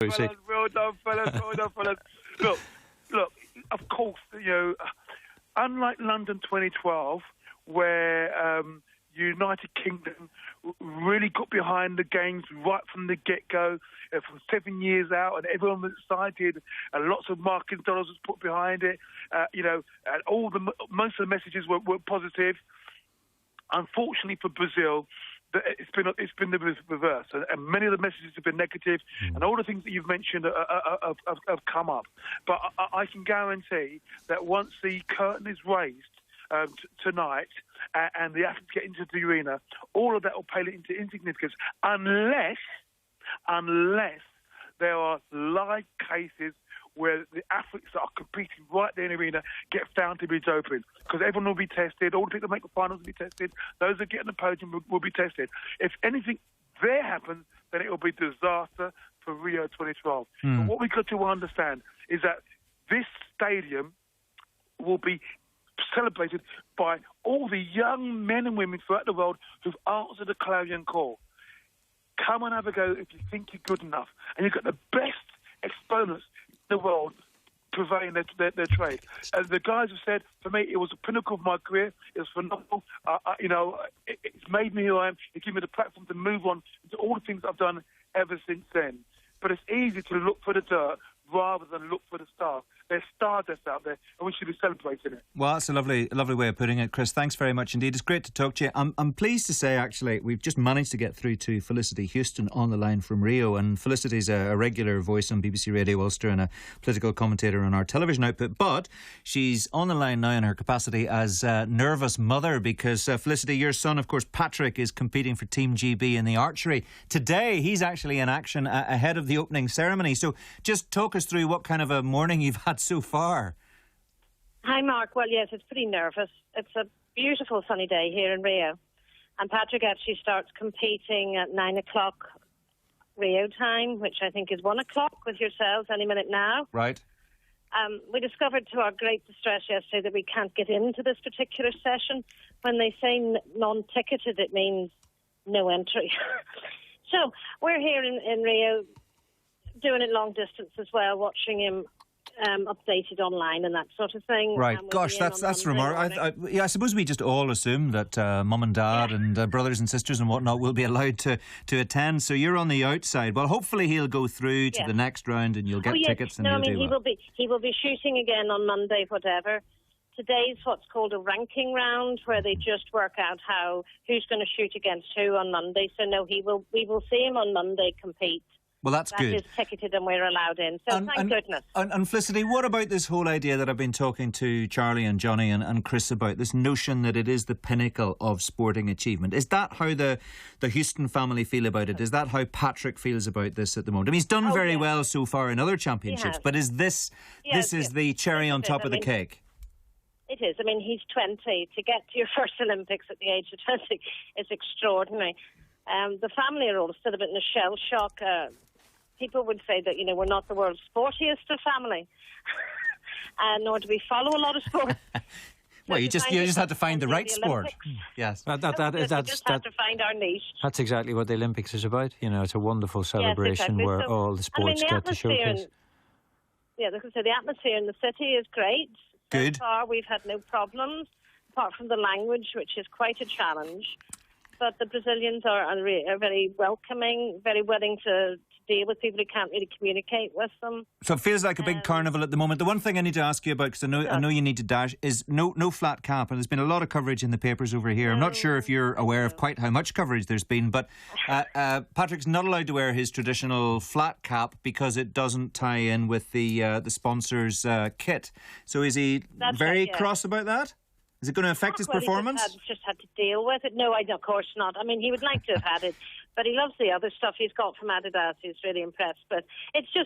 Well done, fellas. Look, of course, unlike London 2012, where United Kingdom really got behind the games right from the get-go, from 7 years out, and everyone was excited, and lots of marketing dollars was put behind it, and most of the messages were positive. Unfortunately for Brazil, it's been the reverse, and many of the messages have been negative, and all the things that you've mentioned have come up. But I can guarantee that once the curtain is raised tonight and the athletes get into the arena, all of that will pale into insignificance unless there are live cases where the athletes that are competing right there in the arena get found to be doping. Because everyone will be tested, all the people that make the finals will be tested, those that get on the podium will be tested. If anything there happens, then it will be disaster for Rio 2012. But what we've got to understand is that this stadium will be celebrated by all the young men and women throughout the world who've answered the clarion call. Come and have a go if you think you're good enough. And you've got the best exponents in the world purveying their trade. And the guys have said, for me, it was the pinnacle of my career. It was phenomenal. It's made me who I am. It gave me the platform to move on to all the things I've done ever since then. But it's easy to look for the dirt rather than look for the stars. There's stardust out there, and we should be celebrating it. Well, that's a lovely way of putting it, Chris. Thanks very much indeed. It's great to talk to you. I'm pleased to say, actually, we've just managed to get through to Felicity Huston on the line from Rio, and Felicity's a regular voice on BBC Radio Ulster and a political commentator on our television output, but she's on the line now in her capacity as a nervous mother because, Felicity, your son, of course, Patrick, is competing for Team GB in the archery. Today, he's actually in action ahead of the opening ceremony. So just talk us through what kind of a morning you've had so far. Hi, Mark. Well, yes, it's pretty nervous. It's a beautiful sunny day here in Rio. And Patrick actually starts competing at 9 o'clock Rio time, which I think is 1 o'clock with yourselves any minute now. Right. We discovered to our great distress yesterday that we can't get into this particular session. When they say non-ticketed, it means no entry. So we're here in Rio doing it long distance as well, watching him updated online and that sort of thing. Right. Gosh, that's remarkable. I suppose we just all assume that mum and dad and brothers and sisters and whatnot will be allowed to attend. So you're on the outside. Well, hopefully he'll go through to the next round and you'll get tickets. And he will be shooting again on Monday, whatever. Today's what's called a ranking round, where they just work out who's going to shoot against who on Monday. So no, we will see him on Monday compete. Well, that's good. That is ticketed and we're allowed in. So thank goodness. And Felicity, what about this whole idea that I've been talking to Charlie and Johnny and Chris about, this notion that it is the pinnacle of sporting achievement? Is that how the Huston family feel about it? Is that how Patrick feels about this at the moment? I mean, he's done very well so far in other championships, but is this is the cherry on top of the cake? It is. I mean, he's 20. To get to your first Olympics at the age of 20 is extraordinary. The family are all still a bit in a shell shock. People would say that, we're not the world's sportiest of family, nor do we follow a lot of sport. Well, you just had to find the right sport. Yes, we just had to find our niche. That's exactly what the Olympics is about. It's a wonderful celebration where all the sports get to showcase. The atmosphere in the city is great. Good. So far, we've had no problems, apart from the language, which is quite a challenge. But the Brazilians are very welcoming, very willing to deal with people who can't really communicate with them. So it feels like a big carnival at the moment. The one thing I need to ask you about, because I know you need to dash, is no flat cap. And there's been a lot of coverage in the papers over here. I'm not sure if you're aware of quite how much coverage there's been, but Patrick's not allowed to wear his traditional flat cap because it doesn't tie in with the sponsor's kit. So is he very cross about that? Is it going to affect his performance? He's just had to deal with it. No, of course not. I mean, he would like to have had it, but he loves the other stuff he's got from Adidas. He's really impressed. But it's just